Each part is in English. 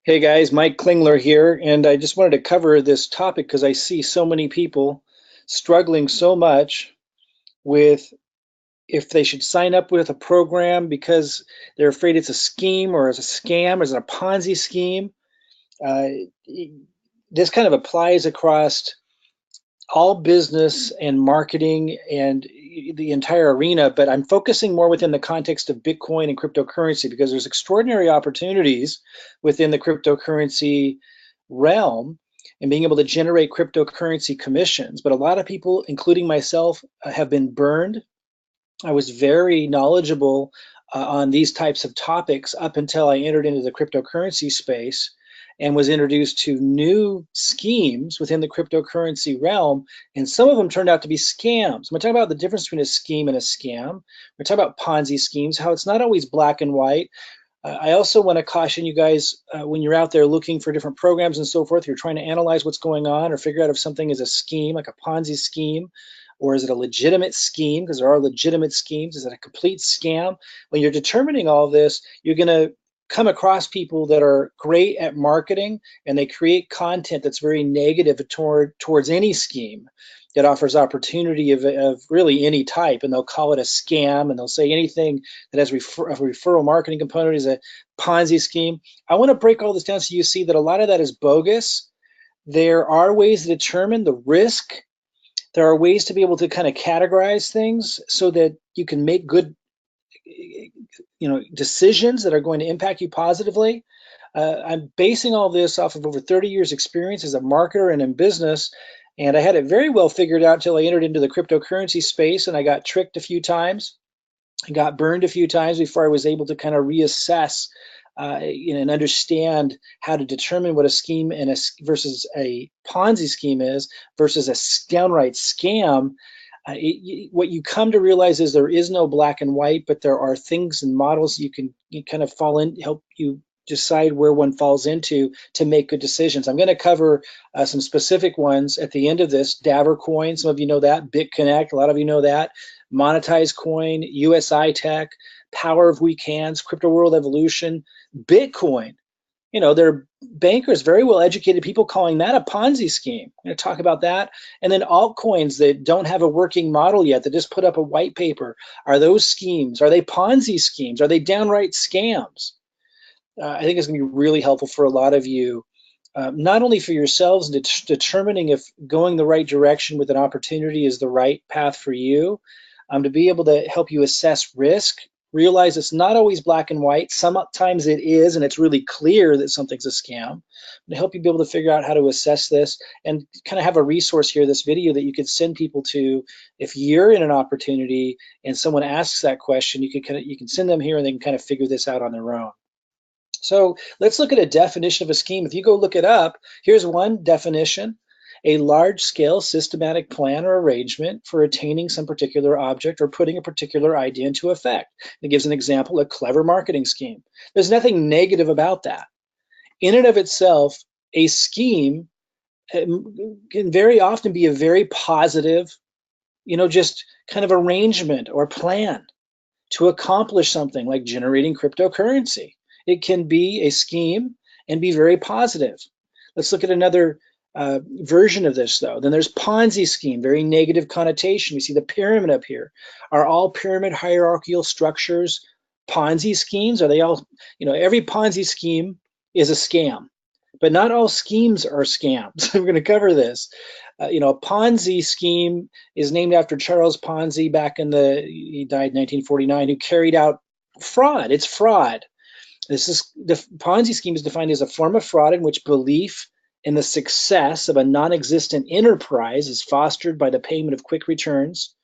Hey guys, Mike Klingler here, and I just wanted to cover this topic because I see so many people struggling so much with if they should sign up with a program because they're afraid it's a scheme or it's a scam or it's a Ponzi scheme. Uh, this kind of applies across all business and marketing and the entire arena, but I'm focusing more within the context of Bitcoin and cryptocurrency because there's extraordinary opportunities within the cryptocurrency realm and being able to generate cryptocurrency commissions. But a lot of people, including myself, have been burned. I was very knowledgeable on these types of topics up until I entered into the cryptocurrency space and was introduced to new schemes within the cryptocurrency realm. And some of them turned out to be scams. I'm going to talk about the difference between a scheme and a scam. We're talking about Ponzi schemes, how it's not always black and white. I also want to caution you guys when you're out there looking for different programs and so forth, you're trying to analyze what's going on or figure out if something is a scheme, like a Ponzi scheme, or is it a legitimate scheme? Because there are legitimate schemes. Is it a complete scam? When you're determining all this, you're going to come across people that are great at marketing and they create content that's very negative towards any scheme that offers opportunity of really any type, and they'll call it a scam, and they'll say anything that has a referral marketing component is a Ponzi scheme. I want to break all this down so you see that a lot of that is bogus. There are ways to determine the risk. There are ways to be able to kind of categorize things so that you can make good, decisions that are going to impact you positively. I'm basing all this off of over 30 years experience as a marketer and in business. And I had it very well figured out until I entered into the cryptocurrency space and I got tricked a few times. I got burned a few times before I was able to kind of reassess and understand how to determine what a scheme versus a Ponzi scheme is versus a downright scam. What you come to realize is there is no black and white, but there are things and models you kind of fall in, help you decide where one falls into to make good decisions. I'm going to cover some specific ones at the end of this. Daver coin, some of you know that. BitConnect, a lot of you know that. Monetize coin, USI-Tech, Power of Weak Hands, Crypto World Evolution, Bitcoin. There are bankers, very well educated people calling that a Ponzi scheme. I'm going to talk about that. And then altcoins that don't have a working model yet, that just put up a white paper. Are those schemes? Are they Ponzi schemes? Are they downright scams? I think it's going to be really helpful for a lot of you, not only for yourselves in determining if going the right direction with an opportunity is the right path for you, to be able to help you assess risk, realize it's not always black and white. Sometimes it is, and it's really clear that something's a scam. To help you be able to figure out how to assess this and kind of have a resource here, this video that you could send people to if you're in an opportunity and someone asks that question, you can send them here and they can kind of figure this out on their own. So let's look at a definition of a scheme. If you go look it up, here's one definition: a large-scale systematic plan or arrangement for attaining some particular object or putting a particular idea into effect. It gives an example, a clever marketing scheme. There's nothing negative about that. In and of itself, a scheme can very often be a very positive, just kind of arrangement or plan to accomplish something like generating cryptocurrency. It can be a scheme and be very positive. Let's look at another version of this, though. Then there's Ponzi scheme, very negative connotation. We see the pyramid up here. Are all pyramid hierarchical structures Ponzi schemes? Are they all, every Ponzi scheme is a scam, but not all schemes are scams. We're going to cover this. A Ponzi scheme is named after Charles Ponzi he died in 1949, who carried out fraud. It's fraud. The Ponzi scheme is defined as a form of fraud in which belief in the success of a non-existent enterprise is fostered by the payment of quick returns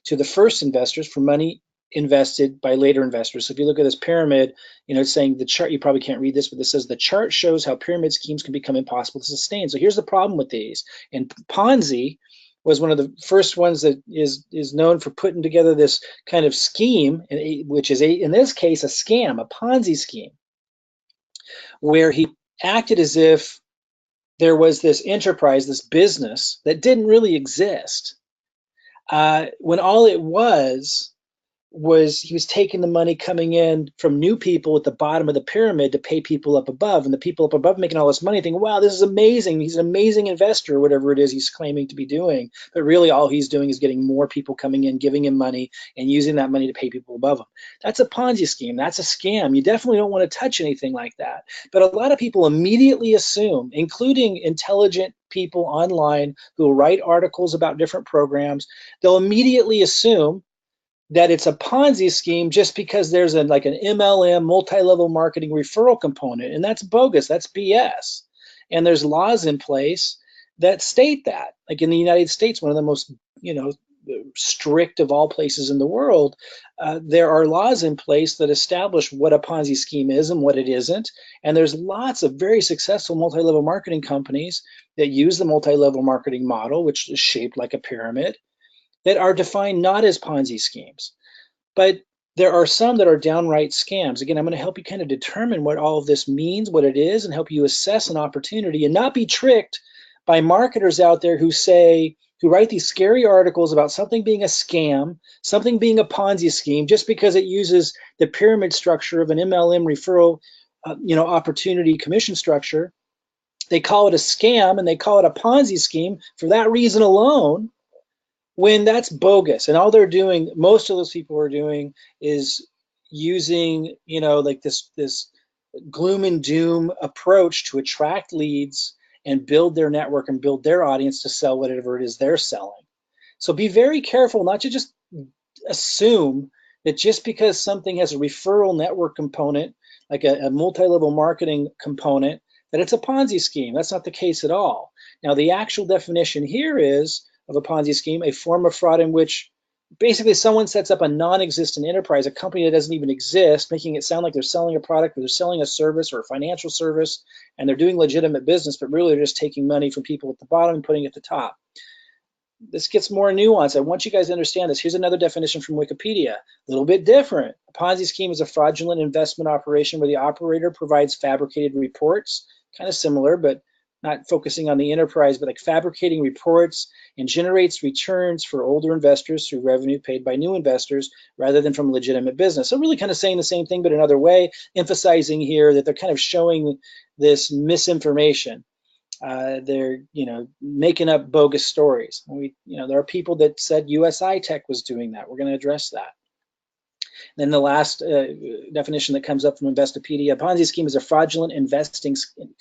to the first investors for money invested by later investors. So if you look at this pyramid, it's saying the chart, you probably can't read this, but this says the chart shows how pyramid schemes can become impossible to sustain. So here's the problem with these. And Ponzi was one of the first ones that is known for putting together this kind of scheme, which is in this case a scam, a Ponzi scheme, where he acted as if there was this enterprise, this business that didn't really exist, when all it was he was taking the money coming in from new people at the bottom of the pyramid to pay people up above, and the people up above making all this money thinking, wow, this is amazing, he's an amazing investor, whatever it is he's claiming to be doing. But really all he's doing is getting more people coming in, giving him money, and using that money to pay people above him. That's a Ponzi scheme. That's a scam. You definitely don't want to touch anything like that. But a lot of people immediately assume, including intelligent people online who write articles about different programs, they'll immediately assume that it's a Ponzi scheme just because there's like an MLM, multi-level marketing referral component, and that's bogus. That's BS. And there's laws in place that state that. Like in the United States, one of the most strict of all places in the world, there are laws in place that establish what a Ponzi scheme is and what it isn't. And there's lots of very successful multi-level marketing companies that use the multi-level marketing model, which is shaped like a pyramid, that are defined not as Ponzi schemes. But there are some that are downright scams. Again, I'm going to help you kind of determine what all of this means, what it is, and help you assess an opportunity and not be tricked by marketers out there who write these scary articles about something being a scam, something being a Ponzi scheme, just because it uses the pyramid structure of an MLM referral, opportunity commission structure. They call it a scam and they call it a Ponzi scheme for that reason alone, when that's bogus. And all they're doing, most of those people are doing, is using, like this gloom and doom approach to attract leads and build their network and build their audience to sell whatever it is they're selling. So be very careful not to just assume that just because something has a referral network component, like a multi-level marketing component, that it's a Ponzi scheme. That's not the case at all. Now, the actual definition here is of a Ponzi scheme, a form of fraud in which basically someone sets up a non-existent enterprise, a company that doesn't even exist, making it sound like they're selling a product or they're selling a service or a financial service, and they're doing legitimate business, but really they're just taking money from people at the bottom and putting it at the top. This gets more nuanced. I want you guys to understand this. Here's another definition from Wikipedia, a little bit different. A Ponzi scheme is a fraudulent investment operation where the operator provides fabricated reports, kind of similar, but not focusing on the enterprise, but like fabricating reports, and generates returns for older investors through revenue paid by new investors rather than from legitimate business. So really kind of saying the same thing, but another way, emphasizing here that they're kind of showing this misinformation. They're making up bogus stories. There are people that said USI-Tech was doing that. We're going to address that. Then the last definition that comes up from Investopedia: Ponzi scheme is a fraudulent investing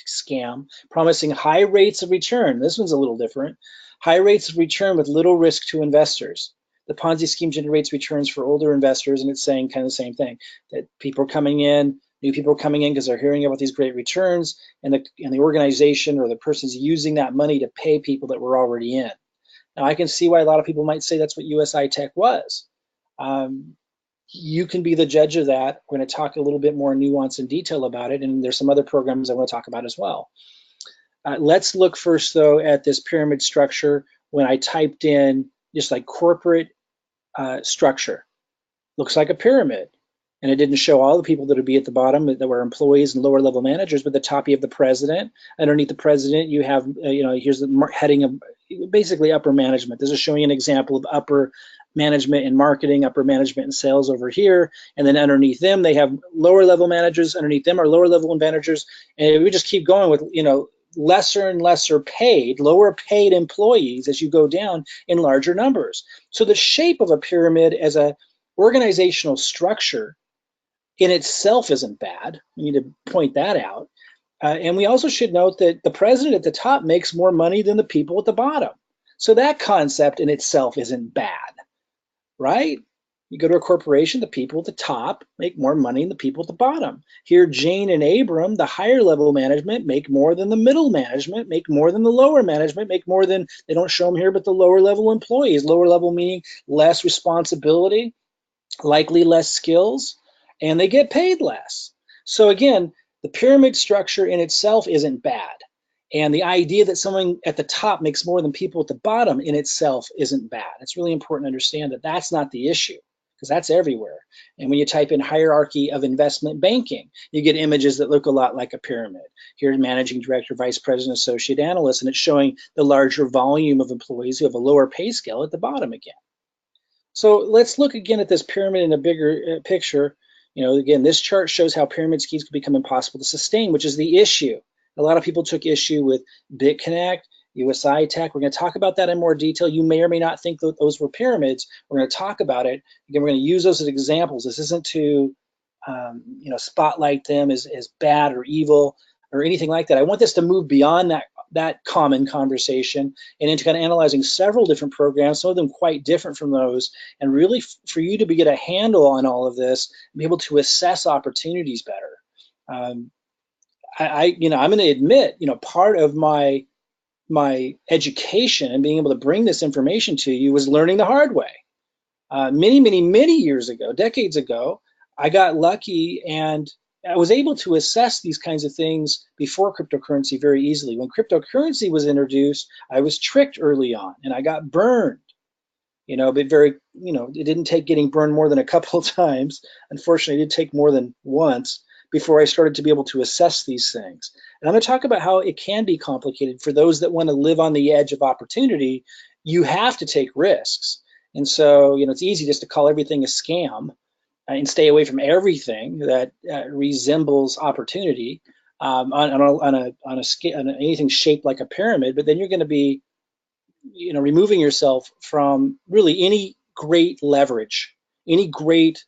scam promising high rates of return. This one's a little different. High rates of return with little risk to investors. The Ponzi scheme generates returns for older investors, and it's saying kind of the same thing, that people are coming in, new people are coming in because they're hearing about these great returns, and the organization or the person's using that money to pay people that were already in. Now, I can see why a lot of people might say that's what USI-Tech was. You can be the judge of that. We're going to talk a little bit more nuance and detail about it, and there's some other programs I want to talk about as well. Let's look first, though, at this pyramid structure. When I typed in just like corporate structure, looks like a pyramid. And it didn't show all the people that would be at the bottom that were employees and lower level managers, but at the top you have the president. Underneath the president you have, here's the heading of basically upper management. This is showing an example of upper management in marketing, upper management in sales over here. And then underneath them, they have lower level managers. Underneath them are lower level managers. And we just keep going with, lesser and lesser paid, lower paid employees as you go down in larger numbers. So the shape of a pyramid as a organizational structure in itself isn't bad. We need to point that out. And we also should note that the president at the top makes more money than the people at the bottom. So that concept in itself isn't bad, right? You go to a corporation, the people at the top make more money than the people at the bottom. Here, Jane and Abram, the higher level management, make more than the middle management, make more than the lower management, make more than, they don't show them here, but the lower level employees. Lower level meaning less responsibility, likely less skills, and they get paid less. So again, the pyramid structure in itself isn't bad. And the idea that someone at the top makes more than people at the bottom in itself isn't bad. It's really important to understand that that's not the issue, because that's everywhere. And when you type in hierarchy of investment banking, you get images that look a lot like a pyramid. Here's managing director, vice president, associate analyst, and it's showing the larger volume of employees who have a lower pay scale at the bottom again. So let's look again at this pyramid in a bigger picture. Again, this chart shows how pyramid schemes can become impossible to sustain, which is the issue. A lot of people took issue with BitConnect, USI-Tech. We're going to talk about that in more detail. You may or may not think that those were pyramids. We're going to talk about it. Again, we're going to use those as examples. This isn't to spotlight them as bad or evil or anything like that. I want this to move beyond that common conversation and into kind of analyzing several different programs, some of them quite different from those, and really for you to get a handle on all of this, and be able to assess opportunities better. I'm going to admit, part of my education and being able to bring this information to you was learning the hard way. Many years ago, decades ago, I got lucky and I was able to assess these kinds of things before cryptocurrency very easily. When cryptocurrency was introduced, I was tricked early on and I got burned. But it didn't take getting burned more than a couple of times. Unfortunately, it did take more than once before I started to be able to assess these things. And I'm going to talk about how it can be complicated for those that want to live on the edge of opportunity. You have to take risks. And so, it's easy just to call everything a scam and stay away from everything that resembles opportunity on anything shaped like a pyramid. But then you're going to be, removing yourself from really any great leverage, any great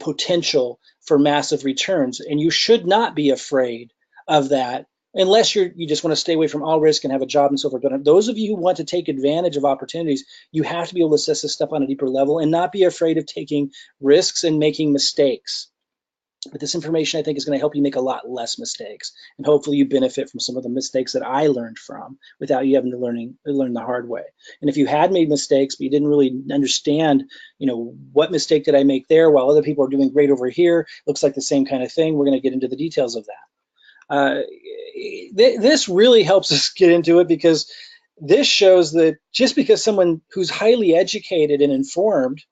potential for massive returns. And you should not be afraid of that unless you just want to stay away from all risk and have a job and so forth. But those of you who want to take advantage of opportunities, you have to be able to assess this stuff on a deeper level and not be afraid of taking risks and making mistakes. But this information, I think, is going to help you make a lot less mistakes. And hopefully you benefit from some of the mistakes that I learned from without you having to learn the hard way. And if you had made mistakes, but you didn't really understand, what mistake did I make there while other people are doing great over here, looks like the same kind of thing, we're going to get into the details of that. This really helps us get into it because this shows that just because someone who's highly educated and informed,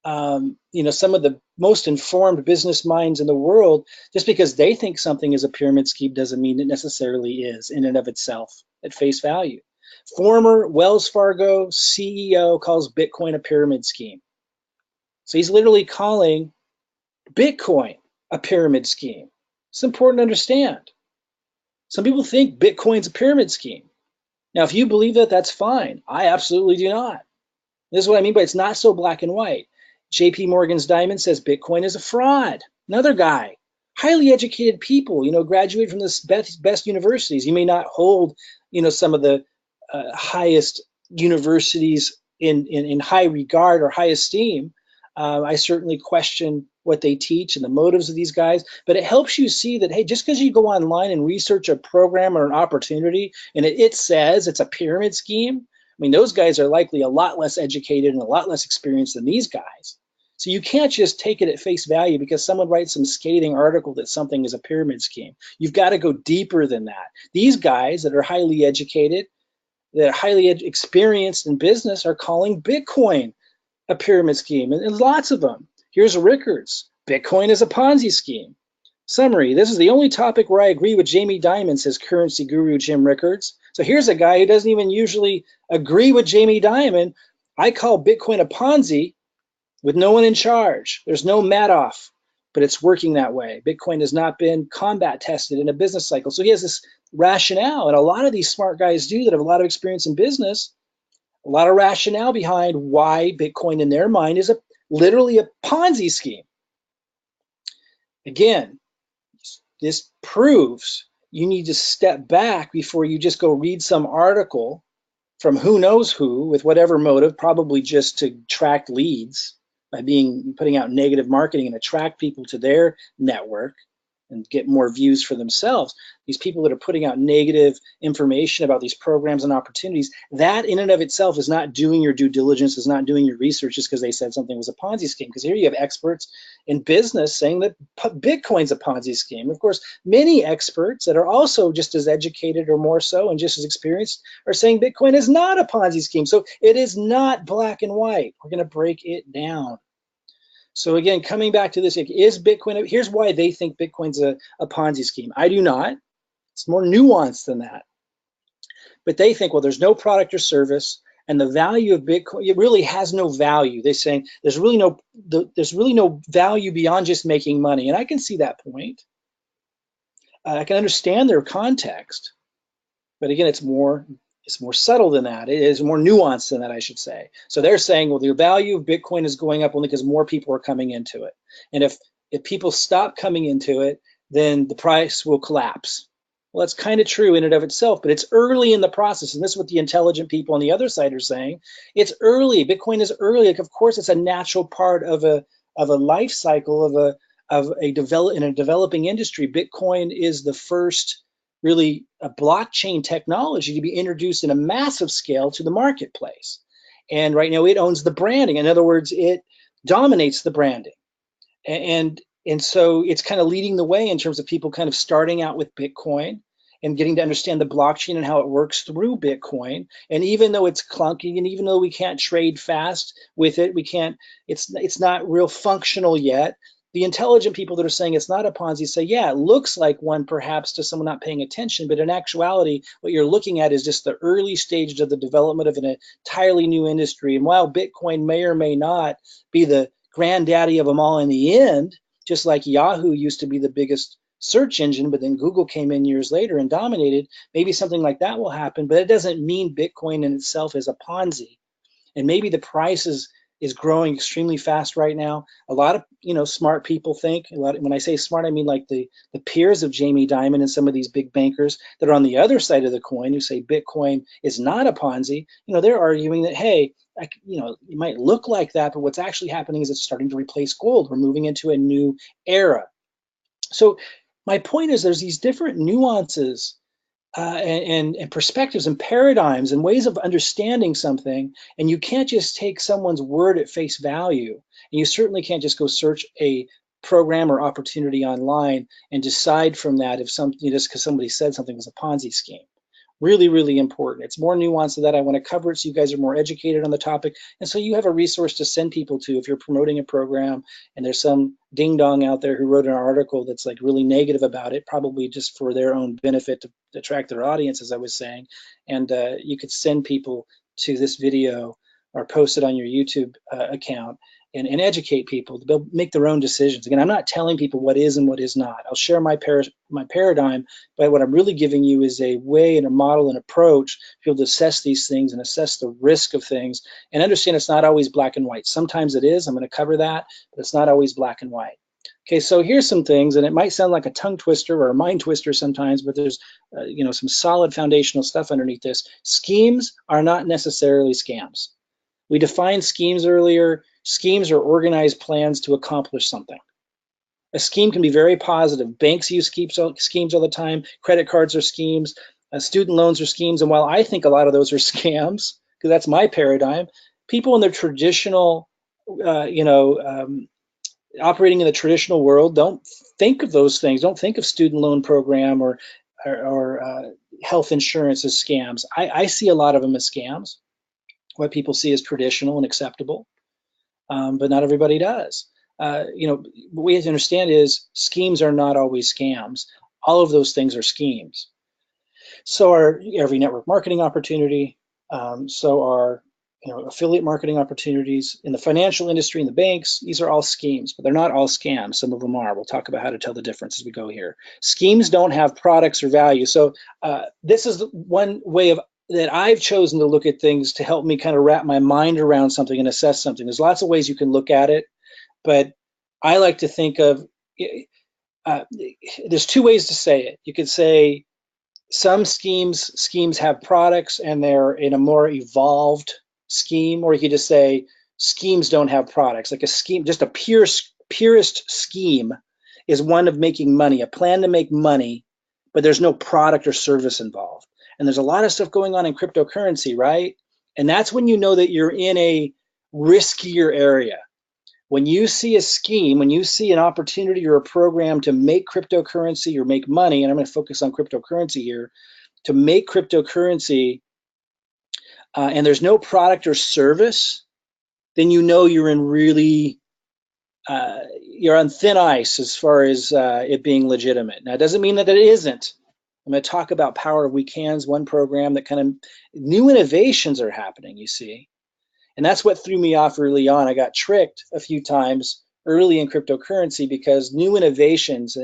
some of the most informed business minds in the world, just because they think something is a pyramid scheme doesn't mean it necessarily is in and of itself at face value. Former Wells Fargo CEO calls Bitcoin a pyramid scheme. So he's literally calling Bitcoin a pyramid scheme. It's important to understand. Some people think Bitcoin's a pyramid scheme. Now, if you believe that, that's fine. I absolutely do not. This is what I mean by it's not so black and white. JP Morgan's Diamond says Bitcoin is a fraud. Another guy, highly educated people, graduate from the best universities. You may not hold, some of the highest universities in high regard or high esteem. I certainly question what they teach and the motives of these guys, but it helps you see that, hey, just because you go online and research a program or an opportunity and it says it's a pyramid scheme, I mean, those guys are likely a lot less educated and a lot less experienced than these guys. So you can't just take it at face value because someone writes some scathing article that something is a pyramid scheme. You've got to go deeper than that. These guys that are highly educated, that are highly experienced in business are calling Bitcoin a pyramid scheme, and lots of them. Here's Rickards. Bitcoin is a Ponzi scheme. Summary, this is the only topic where I agree with Jamie Dimon, says currency guru Jim Rickards. So here's a guy who doesn't even usually agree with Jamie Dimon. I call Bitcoin a Ponzi with no one in charge. There's no Madoff, but it's working that way. Bitcoin has not been combat tested in a business cycle. So he has this rationale, and a lot of these smart guys do that have a lot of experience in business, a lot of rationale behind why Bitcoin in their mind is literally a Ponzi scheme. Again, this proves you need to step back before you just go read some article from who knows who with whatever motive, probably just to attract leads by putting out negative marketing and attract people to their network and get more views for themselves. These people that are putting out negative information about these programs and opportunities, that in and of itself is not doing your due diligence, is not doing your research just because they said something was a Ponzi scheme. Because here you have experts in business saying that Bitcoin's a Ponzi scheme. Of course, many experts that are also just as educated or more so and just as experienced are saying Bitcoin is not a Ponzi scheme. So it is not black and white. We're going to break it down. So again, coming back to this, is Bitcoin, here's why they think Bitcoin's a Ponzi scheme. I do not. It's more nuanced than that. But they think, well, there's no product or service. And the value of Bitcoin, it really has no value. They're saying there's really no value beyond just making money. And I can see that point. I can understand their context, but again, it's more subtle than that. It is more nuanced than that, I should say. So they're saying, well, the value of Bitcoin is going up only because more people are coming into it. And if people stop coming into it, then the price will collapse. Well, that's kind of true in and of itself, but it's early in the process. And this is what the intelligent people on the other side are saying. It's early. Bitcoin is early. Like, of course, it's a natural part of a life cycle of a developing industry. Bitcoin is the first really a blockchain technology to be introduced in a massive scale to the marketplace. And right now it owns the branding. In other words, it dominates the branding. And so it's kind of leading the way in terms of people kind of starting out with Bitcoin and getting to understand the blockchain and how it works through Bitcoin. And even though it's clunky, and even though we can't trade fast with it, it's not real functional yet. The intelligent people that are saying it's not a Ponzi say, yeah, it looks like one perhaps to someone not paying attention, but in actuality, what you're looking at is just the early stages of the development of an entirely new industry. And while Bitcoin may or may not be the granddaddy of them all in the end, just like Yahoo used to be the biggest search engine, but then Google came in years later and dominated, maybe something like that will happen, but it doesn't mean Bitcoin in itself is a Ponzi. And maybe the price is growing extremely fast right now. A lot of smart people think, when I say smart, I mean like the peers of Jamie Dimon and some of these big bankers that are on the other side of the coin who say Bitcoin is not a Ponzi. They're arguing that, hey, it might look like that, but what's actually happening is it's starting to replace gold. We're moving into a new era. So my point is there's these different nuances and perspectives and paradigms and ways of understanding something, and you can't just take someone's word at face value, and you certainly can't just go search a program or opportunity online and decide from that if something, just because somebody said something was a Ponzi scheme. Really, really important. It's more nuanced than that. I want to cover it so you guys are more educated on the topic, and so you have a resource to send people to if you're promoting a program and there's some ding dong out there who wrote an article that's like really negative about it, probably just for their own benefit to attract their audience, as I was saying. And you could send people to this video or post it on your YouTube account and educate people. They'll make their own decisions. Again, I'm not telling people what is and what is not. I'll share my paradigm, but what I'm really giving you is a way and a model and approach to be able to assess these things and assess the risk of things and understand it's not always black and white. Sometimes it is. I'm going to cover that, but it's not always black and white. Okay, so here's some things, and it might sound like a tongue twister or a mind twister sometimes, but there's some solid foundational stuff underneath this. Schemes are not necessarily scams. We defined schemes earlier. Schemes are organized plans to accomplish something. A scheme can be very positive. Banks use schemes all the time. Credit cards are schemes. Student loans are schemes. And while I think a lot of those are scams, because that's my paradigm, people in their traditional, operating in the traditional world don't think of those things. Don't think of student loan program or health insurance as scams. I see a lot of them as scams. What people see as traditional and acceptable, but not everybody does. What we have to understand is schemes are not always scams. All of those things are schemes. So are every network marketing opportunity. So are affiliate marketing opportunities in the financial industry, in the banks. These are all schemes, but they're not all scams. Some of them are. We'll talk about how to tell the difference as we go here. Schemes don't have products or value. So this is one way that I've chosen to look at things to help me kind of wrap my mind around something and assess something. There's lots of ways you can look at it, but I like to think of, there's two ways to say it. You could say some schemes have products and they're in a more evolved scheme, or you could just say schemes don't have products. Like a scheme, just a purest scheme is one of making money, a plan to make money, but there's no product or service involved. And there's a lot of stuff going on in cryptocurrency, right? And that's when you know that you're in a riskier area. When you see a scheme, when you see an opportunity or a program to make cryptocurrency or make money, and I'm going to focus on cryptocurrency here, to make cryptocurrency, and there's no product or service, then you know you're in really, you're on thin ice as far as it being legitimate. Now, it doesn't mean that it isn't. I'm going to talk about Power of Weak Hands, one program that kind of new innovations are happening, you see. And that's what threw me off early on. I got tricked a few times early in cryptocurrency because new innovations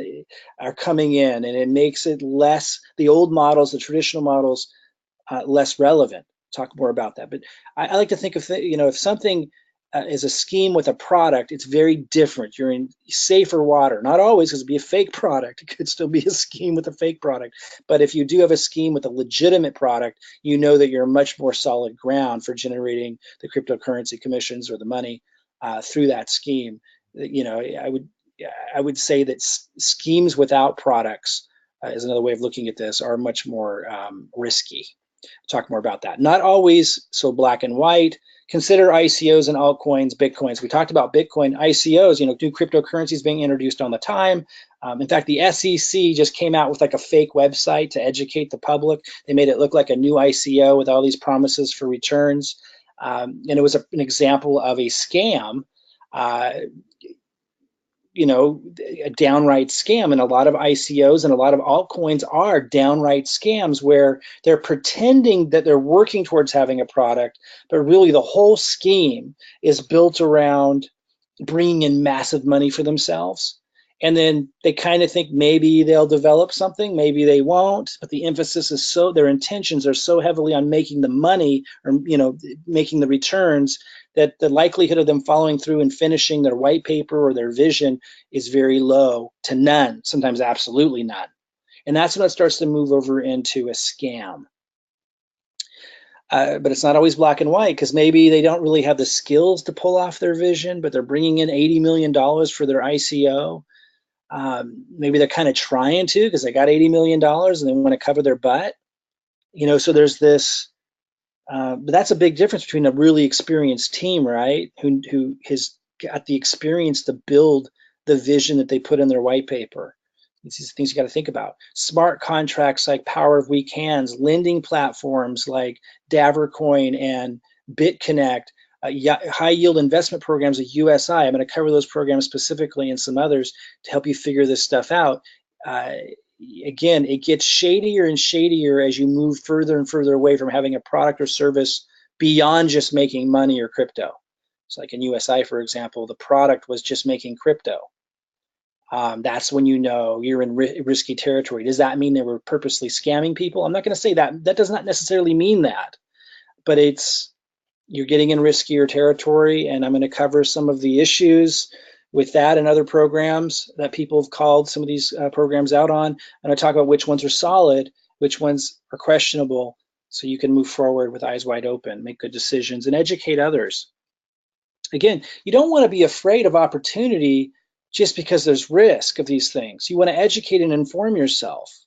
are coming in, and it makes it less, the old models, the traditional models, less relevant. Talk more about that. But I like to think of, if something is a scheme with a product, it's very different. You're in safer water. Not always, because it'd be a fake product. It could still be a scheme with a fake product. But if you do have a scheme with a legitimate product, you know that you're much more solid ground for generating the cryptocurrency commissions or the money through that scheme. I would say that schemes without products, is another way of looking at this, are much more risky. Talk more about that. Not always so black and white. Consider ICOs and altcoins, Bitcoins. We talked about Bitcoin. ICOs, new cryptocurrencies being introduced all the time. In fact, the SEC just came out with like a fake website to educate the public. They made it look like a new ICO with all these promises for returns. And it was an example of a scam. A downright scam, and a lot of ICOs and a lot of altcoins are downright scams where they're pretending that they're working towards having a product, but really the whole scheme is built around bringing in massive money for themselves. And then they kind of think maybe they'll develop something, maybe they won't, but the emphasis is their intentions are so heavily on making the money, or making the returns, that the likelihood of them following through and finishing their white paper or their vision is very low to none, sometimes absolutely none. And that's when it starts to move over into a scam. But it's not always black and white, because maybe they don't really have the skills to pull off their vision, but they're bringing in $80 million for their ICO. Maybe they're kind of trying to, because they got $80 million and they want to cover their butt. So there's this, but that's a big difference between a really experienced team, right? Who has got the experience to build the vision that they put in their white paper. These things you got to think about. Smart contracts like Power of Weak Hands, lending platforms like Davercoin and BitConnect, high yield investment programs at USI. I'm going to cover those programs specifically and some others to help you figure this stuff out. Again, it gets shadier and shadier as you move further and further away from having a product or service beyond just making money or crypto. It's like in USI, for example, the product was just making crypto. That's when you're in risky territory. Does that mean they were purposely scamming people? I'm not going to say that. That does not necessarily mean that, but you're getting in riskier territory, and I'm going to cover some of the issues with that and other programs that people have called some of these programs out on. And I talk about which ones are solid, which ones are questionable, so you can move forward with eyes wide open, make good decisions, and educate others. Again, you don't want to be afraid of opportunity just because there's risk of these things. You want to educate and inform yourself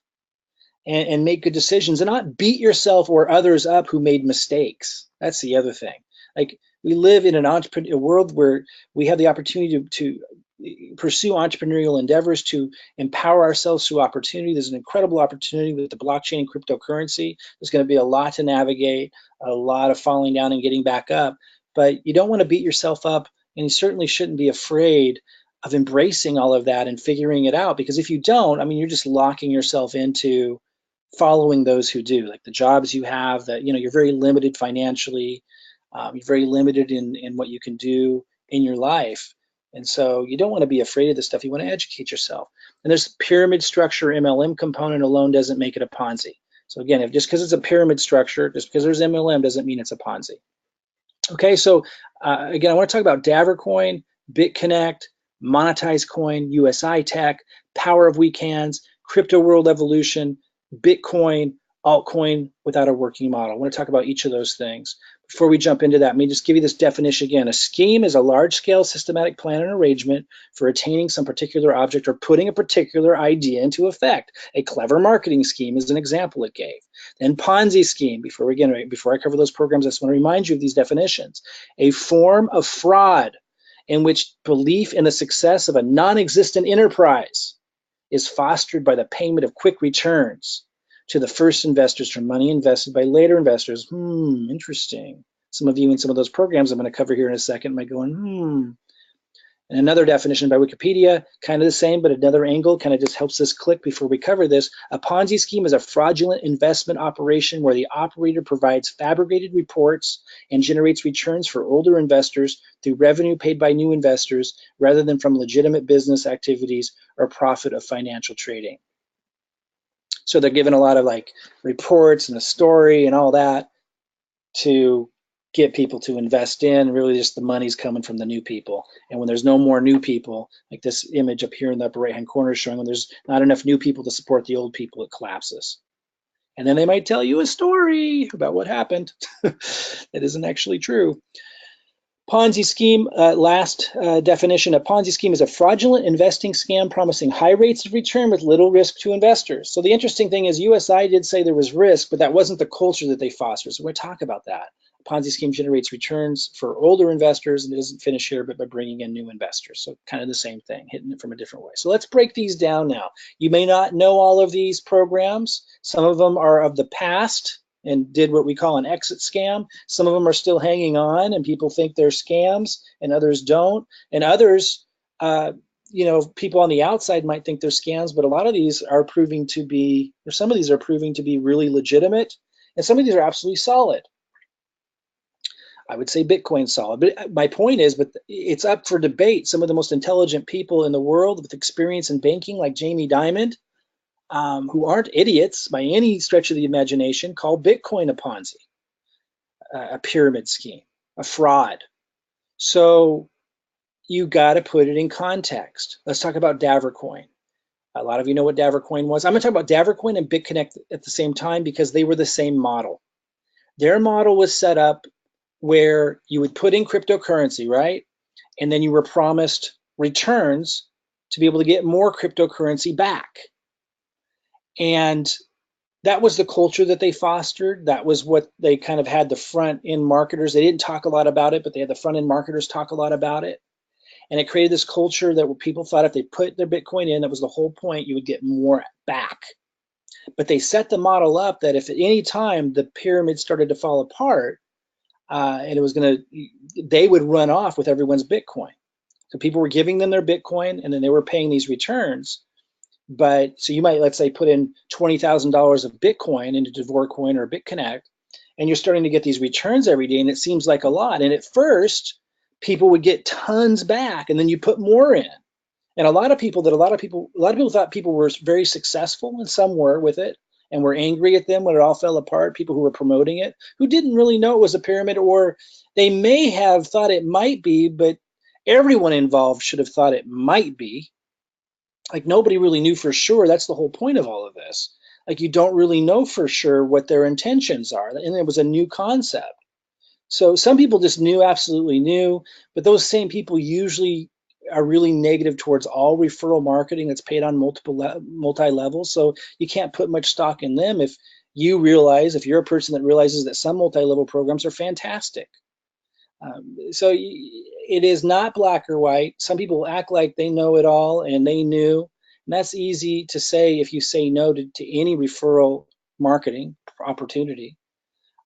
and make good decisions, and not beat yourself or others up who made mistakes. That's the other thing. Like, we live in a world where we have the opportunity to pursue entrepreneurial endeavors, to empower ourselves through opportunity. There's an incredible opportunity with the blockchain and cryptocurrency. There's going to be a lot to navigate, a lot of falling down and getting back up. But you don't want to beat yourself up, and you certainly shouldn't be afraid of embracing all of that and figuring it out, because if you don't, you're just locking yourself into following those who do. Like the jobs you have, that you're very limited financially, you're very limited in what you can do in your life, and so you don't want to be afraid of this stuff. You want to educate yourself. And there's pyramid structure. MLM component alone doesn't make it a Ponzi. So again, just because it's a pyramid structure, just because there's MLM doesn't mean it's a Ponzi. Okay, so again, I want to talk about Davercoin, BitConnect, Monetize Coin, USI-Tech, Power of Weak Hands, Crypto World Evolution, Bitcoin, altcoin without a working model. I want to talk about each of those things. Before we jump into that, let me just give you this definition again. A scheme is a large-scale systematic plan and arrangement for attaining some particular object or putting a particular idea into effect. A clever marketing scheme is an example it gave. Then Ponzi scheme, before I cover those programs, I just want to remind you of these definitions. A form of fraud in which belief in the success of a non-existent enterprise is fostered by the payment of quick returns to the first investors from money invested by later investors. Interesting. Some of you in some of those programs I'm going to cover here in a second might go, And another definition by Wikipedia, kind of the same, but another angle, kind of just helps us click before we cover this. A Ponzi scheme is a fraudulent investment operation where the operator provides fabricated reports and generates returns for older investors through revenue paid by new investors rather than from legitimate business activities or profit of financial trading. So they're given a lot of like reports and a story and all that to get people to invest in. Really just the money's coming from the new people. And when there's no more new people, like this image up here in the upper right hand corner is showing, when there's not enough new people to support the old people, it collapses. And then they might tell you a story about what happened that isn't actually true. Ponzi scheme, last definition, a Ponzi scheme is a fraudulent investing scam promising high rates of return with little risk to investors. So the interesting thing is USI did say there was risk, but that wasn't the culture that they fostered. So we're going to talk about that. A Ponzi scheme generates returns for older investors, and it doesn't finish here, but by bringing in new investors. So kind of the same thing, hitting it from a different way. So let's break these down now. You may not know all of these programs. Some of them are of the past and did what we call an exit scam. Some of them are still hanging on and people think they're scams and others don't. And others, people on the outside might think they're scams, but a lot of these are proving to be, or some of these are proving to be really legitimate. And some of these are absolutely solid. I would say Bitcoin's solid, but my point is, but it's up for debate. Some of the most intelligent people in the world with experience in banking, like Jamie Dimon, who aren't idiots by any stretch of the imagination, call Bitcoin a Ponzi, a pyramid scheme, a fraud. So you got to put it in context. Let's talk about Davercoin. A lot of you know what Davercoin was. I'm going to talk about Davercoin and BitConnect at the same time because they were the same model. Their model was set up where you would put in cryptocurrency, right? And then you were promised returns to be able to get more cryptocurrency back. And that was the culture that they fostered. That was what they kind of had the front end marketers. They didn't talk a lot about it, but they had the front end marketers talk a lot about it. And it created this culture that people thought if they put their Bitcoin in, that was the whole point, you would get more back. But they set the model up that if at any time the pyramid started to fall apart, and it was they would run off with everyone's Bitcoin. So people were giving them their Bitcoin and then they were paying these returns. But so you might, let's say, put in $20,000 of Bitcoin into Devorcoin or BitConnect, and you're starting to get these returns every day, and it seems like a lot. And at first, people would get tons back, and then you put more in. And a lot of people thought people were very successful, and some were with it, and were angry at them when it all fell apart. People who were promoting it, who didn't really know it was a pyramid, or they may have thought it might be, but everyone involved should have thought it might be. Like nobody really knew for sure. That's the whole point of all of this. Like you don't really know for sure what their intentions are. And it was a new concept. So some people just absolutely knew, but those same people usually are really negative towards all referral marketing that's paid on multi-levels. So you can't put much stock in them if you're a person that realizes that some multi-level programs are fantastic. So it is not black or white. Some people act like they know it all and they knew. And that's easy to say if you say no to any referral marketing opportunity.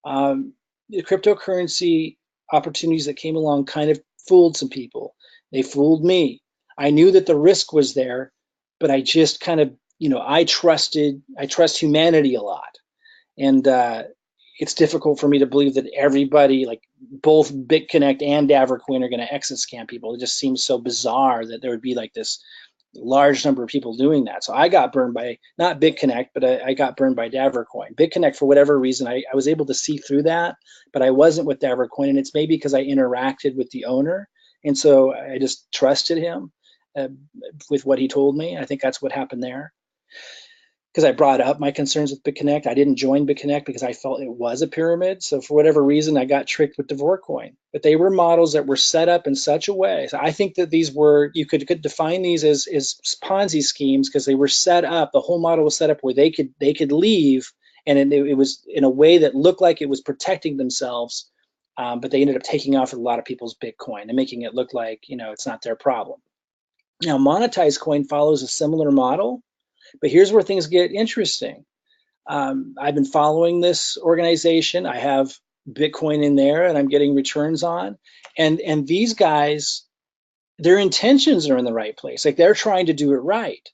The cryptocurrency opportunities that came along kind of fooled some people. They fooled me. I knew that the risk was there, but I just kind of, I trust humanity a lot. And it's difficult for me to believe that everybody, like both BitConnect and Davercoin, are going to exit scam people. It just seems so bizarre that there would be like this large number of people doing that. So I got burned by, not BitConnect, but I got burned by Davercoin. BitConnect, for whatever reason, I was able to see through that, but I wasn't with Davercoin. And it's maybe because I interacted with the owner. And so I just trusted him with what he told me. I think that's what happened there. Because I brought up my concerns with BitConnect. I didn't join BitConnect because I felt it was a pyramid. So for whatever reason, I got tricked with Devorcoin. But they were models that were set up in such a way. So I think that these were, you could define these as Ponzi schemes because they were set up, the whole model was set up where they could leave, and it was in a way that looked like it was protecting themselves, but they ended up taking off a lot of people's Bitcoin and making it look like, it's not their problem. Now, monetized coin follows a similar model. But here's where things get interesting. I've been following this organization. I have Bitcoin in there and I'm getting returns on. And these guys, their intentions are in the right place. Like they're trying to do it right.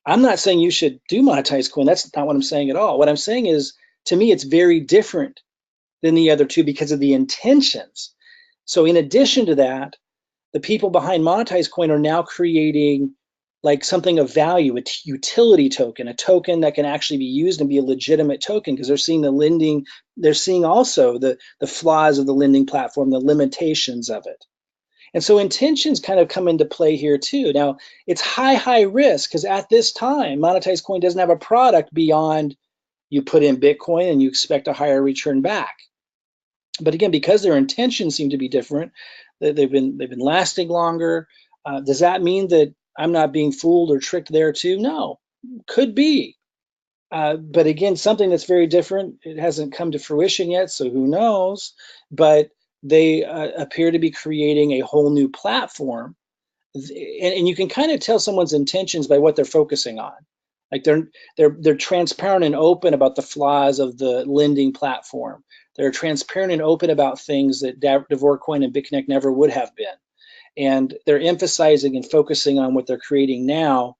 I'm not saying you should do monetized coin. That's not what I'm saying at all. What I'm saying is, to me, it's very different than the other two because of the intentions. So in addition to that, the people behind monetized coin are now creating like something of value, a utility token, a token that can actually be used and be a legitimate token because they're seeing the lending, they're seeing also the flaws of the lending platform, the limitations of it. And so intentions kind of come into play here too. Now, it's high risk because at this time, monetized coin doesn't have a product beyond you put in Bitcoin and you expect a higher return back. But again, because their intentions seem to be different, they've been lasting longer. Does that mean that I'm not being fooled or tricked there too? No, could be. But again, something that's very different. It hasn't come to fruition yet, so who knows? But they appear to be creating a whole new platform, and you can kind of tell someone's intentions by what they're focusing on. Like they're transparent and open about the flaws of the lending platform. They're transparent and open about things that Devorcoin and BitConnect never would have been, and they're emphasizing and focusing on what they're creating now,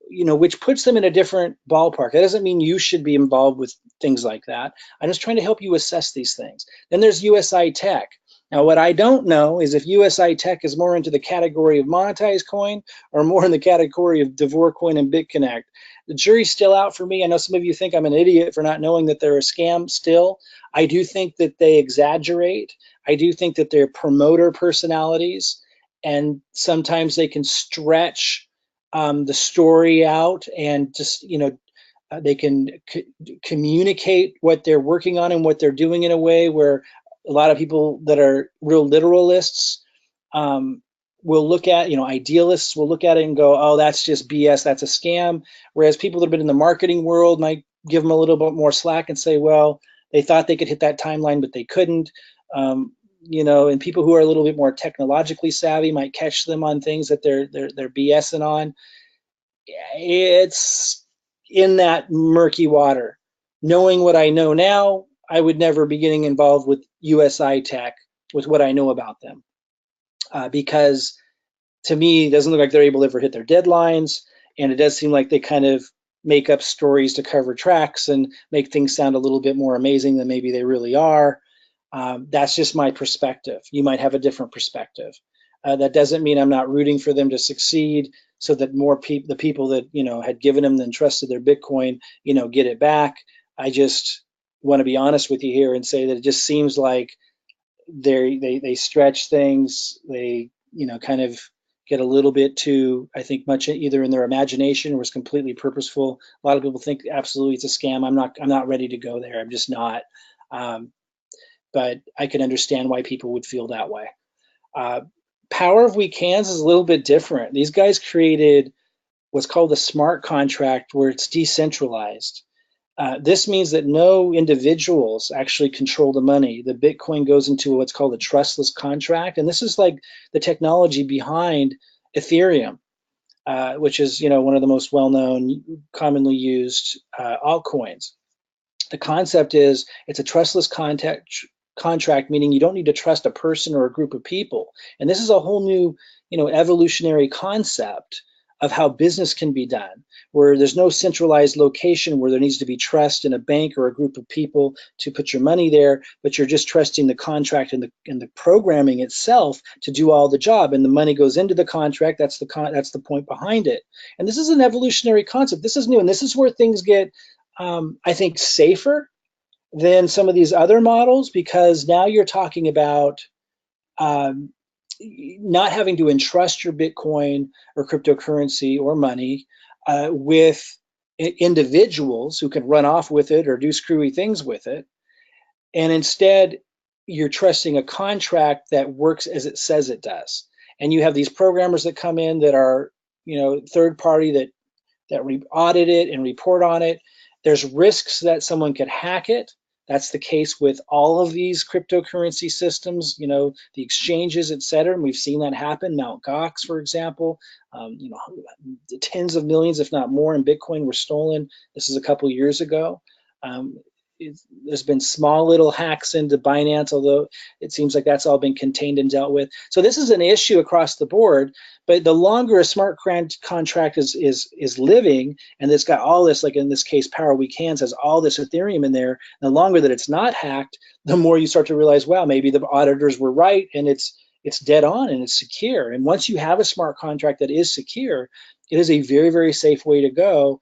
which puts them in a different ballpark. That doesn't mean you should be involved with things like that. I'm just trying to help you assess these things. Then there's USI-Tech. Now, what I don't know is if USI-Tech is more into the category of monetized coin or more in the category of Devorcoin and BitConnect. The jury's still out for me. I know some of you think I'm an idiot for not knowing that they're a scam still. I do think that they exaggerate. I do think that they're promoter personalities, and sometimes they can stretch the story out and just, they can communicate what they're working on and what they're doing in a way where a lot of people that are real literalists will look at, idealists will look at it and go, oh, that's just BS, that's a scam. Whereas people that have been in the marketing world might give them a little bit more slack and say, well, they thought they could hit that timeline, but they couldn't. And people who are a little bit more technologically savvy might catch them on things that they're BSing on. It's in that murky water. Knowing what I know now, I would never be getting involved with USI-Tech with what I know about them, because to me, it doesn't look like they're able to ever hit their deadlines, and it does seem like they kind of make up stories to cover tracks and make things sound a little bit more amazing than maybe they really are. That's just my perspective. You might have a different perspective. That doesn't mean I'm not rooting for them to succeed so that more people, the people that, had given them and trusted their Bitcoin, get it back. I just want to be honest with you here and say that it just seems like they stretch things. They, kind of get a little bit too, I think, much either in their imagination or was completely purposeful. A lot of people think absolutely it's a scam. I'm not ready to go there. I'm just not. But I can understand why people would feel that way. Power of Weak Hands is a little bit different. These guys created what's called a smart contract where it's decentralized. This means that no individuals actually control the money. The Bitcoin goes into what's called a trustless contract, and this is like the technology behind Ethereum, which is one of the most well-known, commonly used altcoins. The concept is it's a trustless contract, meaning you don't need to trust a person or a group of people. And this is a whole new, evolutionary concept of how business can be done, where there's no centralized location where there needs to be trust in a bank or a group of people to put your money there, but you're just trusting the contract and the programming itself to do all the job, and the money goes into the contract. That's the point behind it. And this is an evolutionary concept. This is new, and this is where things get, I think, safer than some of these other models, because now you're talking about not having to entrust your Bitcoin or cryptocurrency or money with individuals who can run off with it or do screwy things with it. And instead, you're trusting a contract that works as it says it does. And you have these programmers that come in that are, third party that audit it and report on it. There's risks that someone could hack it. That's the case with all of these cryptocurrency systems, the exchanges, et cetera. And we've seen that happen. Mt. Gox, for example, tens of millions, if not more, in Bitcoin were stolen. This is a couple years ago. there's been small little hacks into Binance, although it seems like that's all been contained and dealt with. So this is an issue across the board. But the longer a smart contract is living, and it's got all this, like in this case, Power Weekends has all this Ethereum in there. The longer that it's not hacked, the more you start to realize, wow, maybe the auditors were right, and it's dead on and it's secure. And once you have a smart contract that is secure, it is a very, very safe way to go,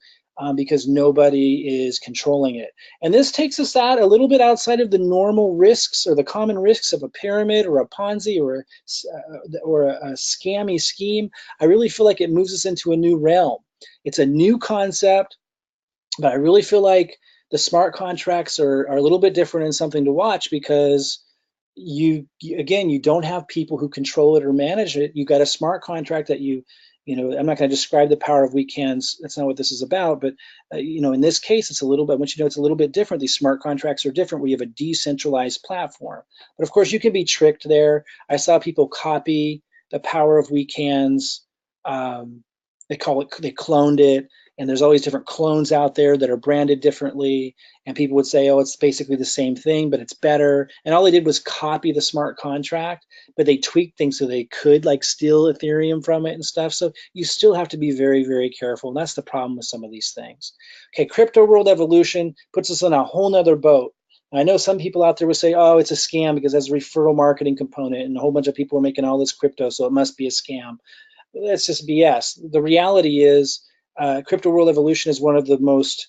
because nobody is controlling it. And this takes us out a little bit outside of the normal risks or the common risks of a pyramid or a Ponzi or a scammy scheme. I really feel like it moves us into a new realm. It's a new concept, but I really feel like the smart contracts are a little bit different and something to watch, because again, you don't have people who control it or manage it. You got a smart contract that I'm not going to describe the power of weekends. That's not what this is about. But in this case, it's a little bit. Once it's a little bit different. These smart contracts are different. We have a decentralized platform, but of course, you can be tricked there. I saw people copy the power of weekends. They cloned it, and there's always different clones out there that are branded differently, and people would say, oh, it's basically the same thing, but it's better. And all they did was copy the smart contract, but they tweaked things so they could like steal Ethereum from it and stuff. So you still have to be very, very careful, and that's the problem with some of these things. Okay, crypto world evolution puts us on a whole nother boat. I know some people out there will say, oh, it's a scam because it has a referral marketing component and a whole bunch of people are making all this crypto, so it must be a scam. That's just BS. The reality is, crypto world evolution is one of the most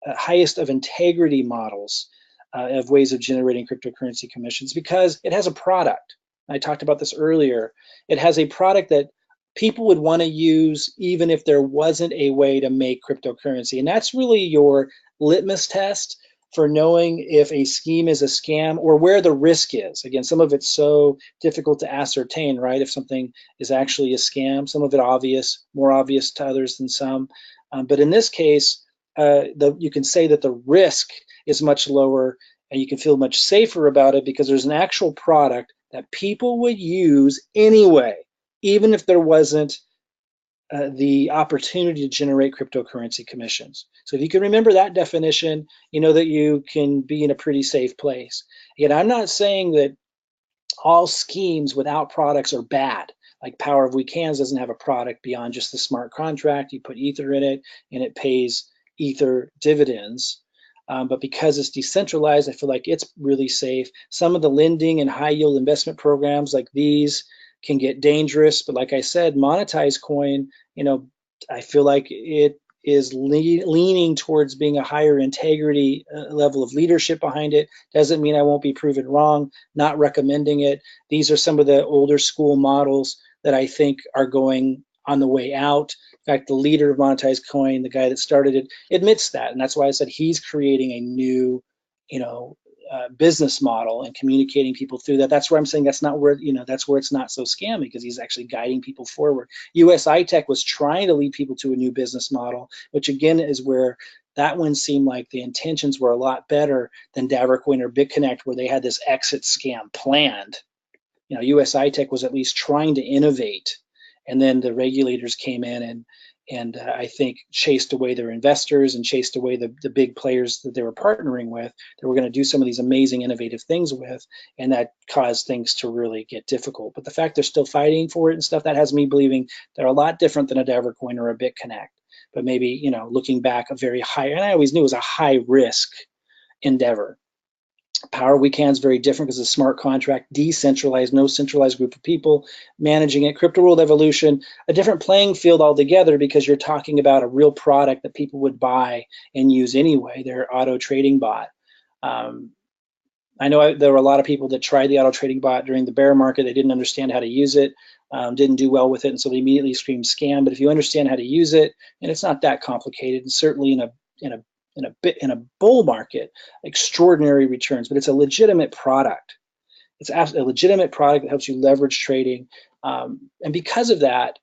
highest of integrity models of ways of generating cryptocurrency commissions, because it has a product. I talked about this earlier. It has a product that people would want to use even if there wasn't a way to make cryptocurrency. And that's really your litmus test for knowing if a scheme is a scam or where the risk is. Again, some of it's so difficult to ascertain, right? If something is actually a scam, some of it obvious, more obvious to others than some. But in this case, you can say that the risk is much lower and you can feel much safer about it because there's an actual product that people would use anyway, even if there wasn't the opportunity to generate cryptocurrency commissions. So if you can remember that definition, you know that you can be in a pretty safe place. Again, I'm not saying that all schemes without products are bad. Like Power of Weekends doesn't have a product beyond just the smart contract. You put Ether in it and it pays Ether dividends. But because it's decentralized, I feel like it's really safe. Some of the lending and high yield investment programs like these can get dangerous, but like I said, monetized coin, I feel like it is leaning towards being a higher integrity level of leadership behind it. Doesn't mean I won't be proven wrong, not recommending it. These are some of the older school models that I think are going on the way out. In fact, the leader of monetized coin, the guy that started it, admits that, and that's why I said he's creating a new, business model and communicating people through that. That's where I'm saying that's where it's not so scammy, because he's actually guiding people forward. USI-Tech was trying to lead people to a new business model, which again is where that one seemed like the intentions were a lot better than Davercoin or BitConnect, where they had this exit scam planned. USI-Tech was at least trying to innovate, and then the regulators came in and I think chased away their investors and chased away the big players that they were partnering with, that were going to do some of these amazing innovative things with, and that caused things to really get difficult. But the fact they're still fighting for it and stuff, that has me believing they're a lot different than a Davercoin or a BitConnect. But maybe, looking back, a very high, and I always knew it was a high risk endeavor. Power Weekends very different because it's a smart contract, decentralized, no centralized group of people managing it. Crypto World Evolution, a different playing field altogether, because you're talking about a real product that people would buy and use anyway, their auto trading bot. I know there were a lot of people that tried the auto trading bot during the bear market. They didn't understand how to use it, didn't do well with it, and so they immediately screamed scam. But if you understand how to use it, and it's not that complicated, and certainly in a bull market, extraordinary returns, but it's a legitimate product. It's a legitimate product that helps you leverage trading. And because of that,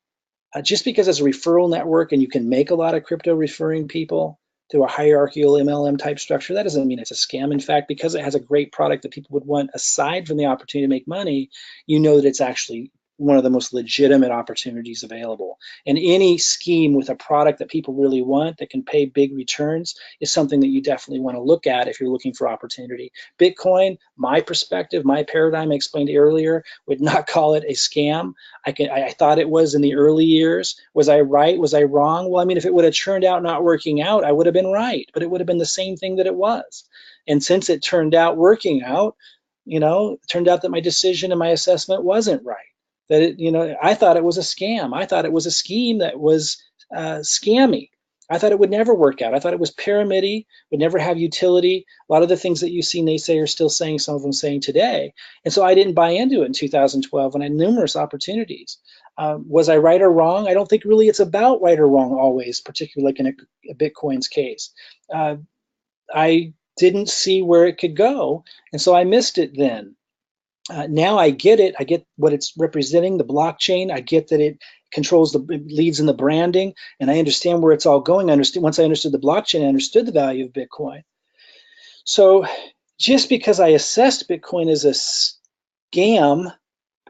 just because it's a referral network and you can make a lot of crypto referring people through a hierarchical MLM type structure, that doesn't mean it's a scam. In fact, because it has a great product that people would want aside from the opportunity to make money, you know that it's actually one of the most legitimate opportunities available. And any scheme with a product that people really want that can pay big returns is something that you definitely want to look at if you're looking for opportunity. Bitcoin, my perspective, my paradigm I explained earlier, would not call it a scam. I thought it was in the early years. Was I right? Was I wrong? Well, I mean, if it would have turned out not working out, I would have been right, but it would have been the same thing that it was. And since it turned out working out, it turned out that my decision and my assessment wasn't right. That I thought it was a scam. I thought it was a scheme that was scammy. I thought it would never work out. I thought it was pyramid-y, would never have utility. A lot of the things that you see naysayers still saying, some of them saying today. And so I didn't buy into it in 2012 when I had numerous opportunities. Was I right or wrong? I don't think really it's about right or wrong always, particularly like in a Bitcoin's case. I didn't see where it could go, and so I missed it then. Now I get it. I get what it's representing, the blockchain. I get that it controls it leads in the branding, and I understand where it's all going. Once I understood the blockchain, I understood the value of Bitcoin. So just because I assessed Bitcoin as a scam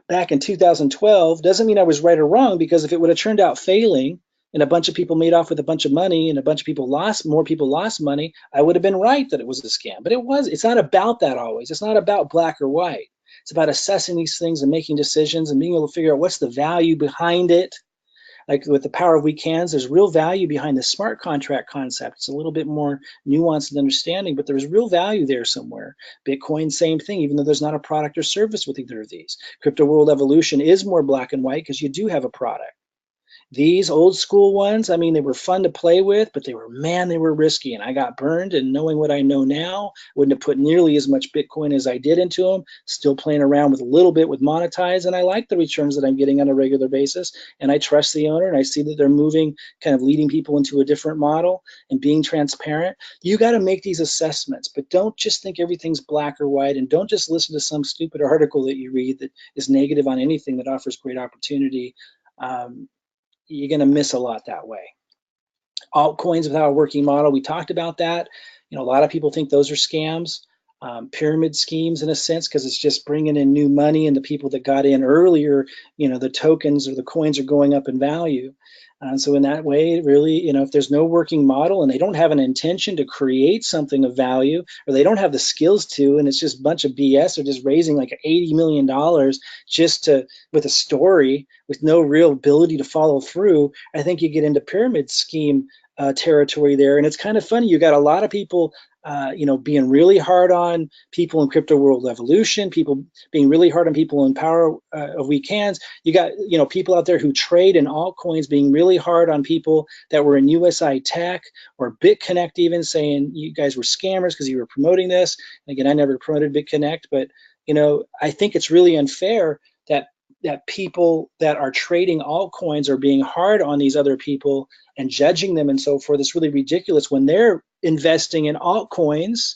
back in 2012 doesn't mean I was right or wrong, because if it would have turned out failing and a bunch of people made off with a bunch of money and a bunch of people more people lost money, I would have been right that it was a scam. But it's not about that always. It's not about black or white. It's about assessing these things and making decisions and being able to figure out what's the value behind it. Like with the power of weak hands, there's real value behind the smart contract concept. It's a little bit more nuanced and understanding, but there's real value there somewhere. Bitcoin, same thing, even though there's not a product or service with either of these. Crypto World Evolution is more black and white because you do have a product. These old school ones, I mean, they were fun to play with, but they were risky, and I got burned. And knowing what I know now, wouldn't have put nearly as much Bitcoin as I did into them. Still playing around with a little bit with Monetize, and I like the returns that I'm getting on a regular basis. And I trust the owner, and I see that they're moving, kind of leading people into a different model and being transparent. You got to make these assessments, but don't just think everything's black or white, and don't just listen to some stupid article that you read that is negative on anything that offers great opportunity. You're going to miss a lot that way. Altcoins without a working model, we talked about that. A lot of people think those are scams, pyramid schemes in a sense, because it's just bringing in new money, and the people that got in earlier, the tokens or the coins are going up in value. So in that way, really, if there's no working model and they don't have an intention to create something of value, or they don't have the skills to, and it's just a bunch of BS, or just raising like $80 million just with a story with no real ability to follow through, I think you get into pyramid scheme territory there. And it's kind of funny. You got a lot of people being really hard on people in Crypto World Evolution, people being really hard on people in Power of Weak Hands. You got, people out there who trade in altcoins being really hard on people that were in USI-Tech or BitConnect, even saying you guys were scammers because you were promoting this. And again, I never promoted BitConnect, but, I think it's really unfair that people that are trading altcoins are being hard on these other people and judging them and so forth. It's really ridiculous when they're investing in altcoins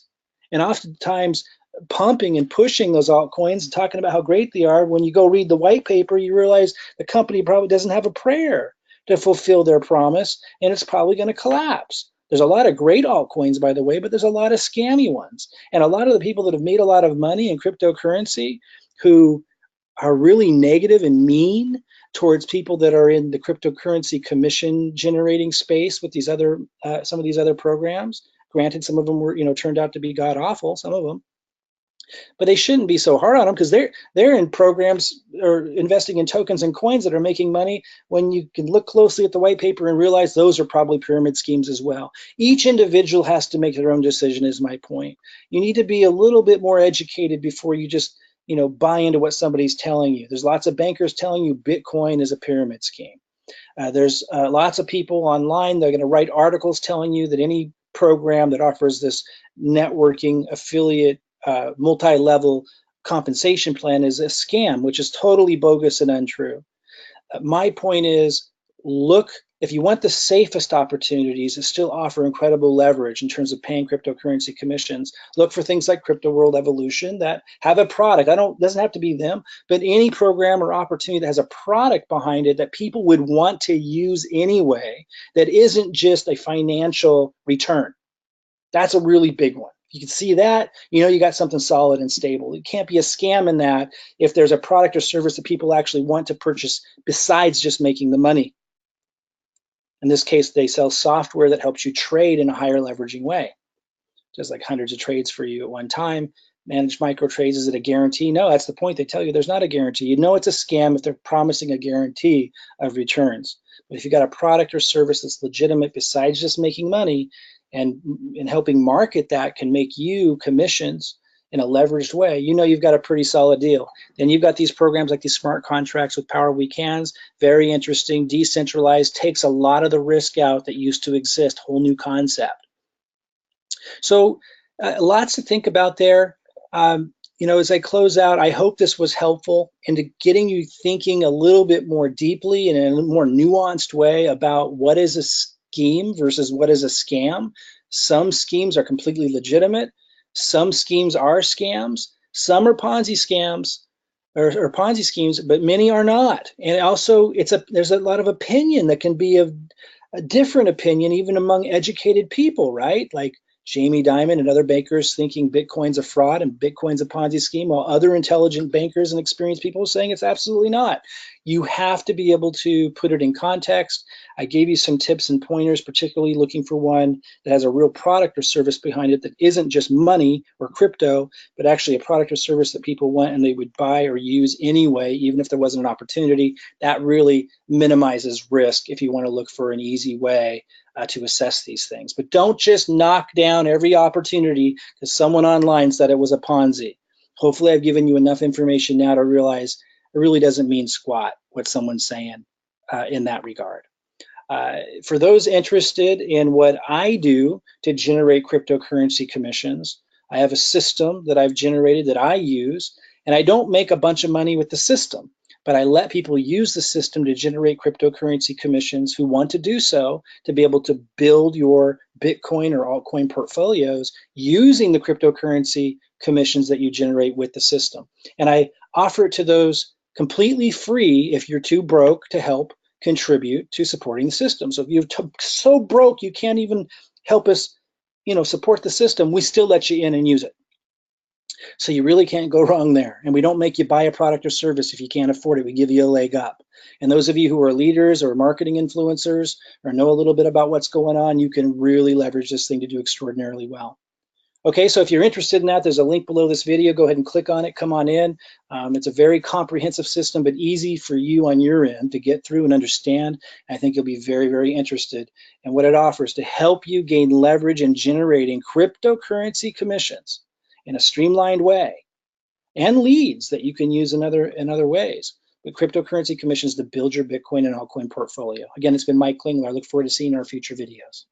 and oftentimes pumping and pushing those altcoins and talking about how great they are. When you go read the white paper, you realize the company probably doesn't have a prayer to fulfill their promise, and it's probably going to collapse. There's a lot of great altcoins, by the way, but there's a lot of scammy ones. And a lot of the people that have made a lot of money in cryptocurrency who are really negative and mean towards people that are in the cryptocurrency commission generating space with these other some of these other programs. Granted, some of them were turned out to be god awful, some of them, but they shouldn't be so hard on them, because they're in programs or investing in tokens and coins that are making money, when you can look closely at the white paper and realize those are probably pyramid schemes as well. Each individual has to make their own decision, is my point. You need to be a little bit more educated before you just buy into what somebody's telling you. There's lots of bankers telling you Bitcoin is a pyramid scheme. There's lots of people online that are going to write articles telling you that any program that offers this networking affiliate multi-level compensation plan is a scam, which is totally bogus and untrue. My point is, look, if you want the safest opportunities that still offer incredible leverage in terms of paying cryptocurrency commissions, look for things like Crypto World Evolution that have a product. Doesn't have to be them, but any program or opportunity that has a product behind it that people would want to use anyway, that isn't just a financial return. That's a really big one. If you can see that, you know you got something solid and stable. It can't be a scam in that if there's a product or service that people actually want to purchase besides just making the money. In this case, they sell software that helps you trade in a higher leveraging way. Just like hundreds of trades for you at one time. Managed micro trades, is it a guarantee? No, that's the point. They tell you there's not a guarantee. You know it's a scam if they're promising a guarantee of returns. But if you got a product or service that's legitimate besides just making money, and helping market that can make you commissions in a leveraged way, you know you've got a pretty solid deal. Then you've got these programs like these smart contracts with Power Week Hands, very interesting, decentralized, takes a lot of the risk out that used to exist, whole new concept. So lots to think about there. You know, as I close out, I hope this was helpful into getting you thinking a little bit more deeply and in a more nuanced way about what is a scheme versus what is a scam. Some schemes are completely legitimate. Some schemes are scams. Some are Ponzi scams or Ponzi schemes, but many are not. And also, there's a lot of opinion that can be of a different opinion even among educated people, right? Like Jamie Dimon and other bankers thinking Bitcoin's a fraud and Bitcoin's a Ponzi scheme, while other intelligent bankers and experienced people are saying it's absolutely not. You have to be able to put it in context. I gave you some tips and pointers, particularly looking for one that has a real product or service behind it that isn't just money or crypto, but actually a product or service that people want and they would buy or use anyway, even if there wasn't an opportunity. That really minimizes risk if you want to look for an easy way to assess these things. But don't just knock down every opportunity because someone online said it was a Ponzi. Hopefully I've given you enough information now to realize it really doesn't mean squat what someone's saying in that regard. For those interested in what I do to generate cryptocurrency commissions, I have a system that I've generated that I use, and I don't make a bunch of money with the system, but I let people use the system to generate cryptocurrency commissions who want to do so to be able to build your Bitcoin or altcoin portfolios using the cryptocurrency commissions that you generate with the system. And I offer it to those completely free if you're too broke to help contribute to supporting the system. So if you're so broke you can't even help us, support the system, we still let you in and use it. So you really can't go wrong there. And we don't make you buy a product or service if you can't afford it. We give you a leg up. And those of you who are leaders or marketing influencers or know a little bit about what's going on, you can really leverage this thing to do extraordinarily well. Okay, so if you're interested in that, there's a link below this video. Go ahead and click on it. Come on in. It's a very comprehensive system, but easy for you on your end to get through and understand. I think you'll be very, very interested in what it offers to help you gain leverage in generating cryptocurrency commissions in a streamlined way and leads that you can use in other ways. But cryptocurrency commissions to build your Bitcoin and altcoin portfolio. Again, it's been Mike Klingler. I look forward to seeing our future videos.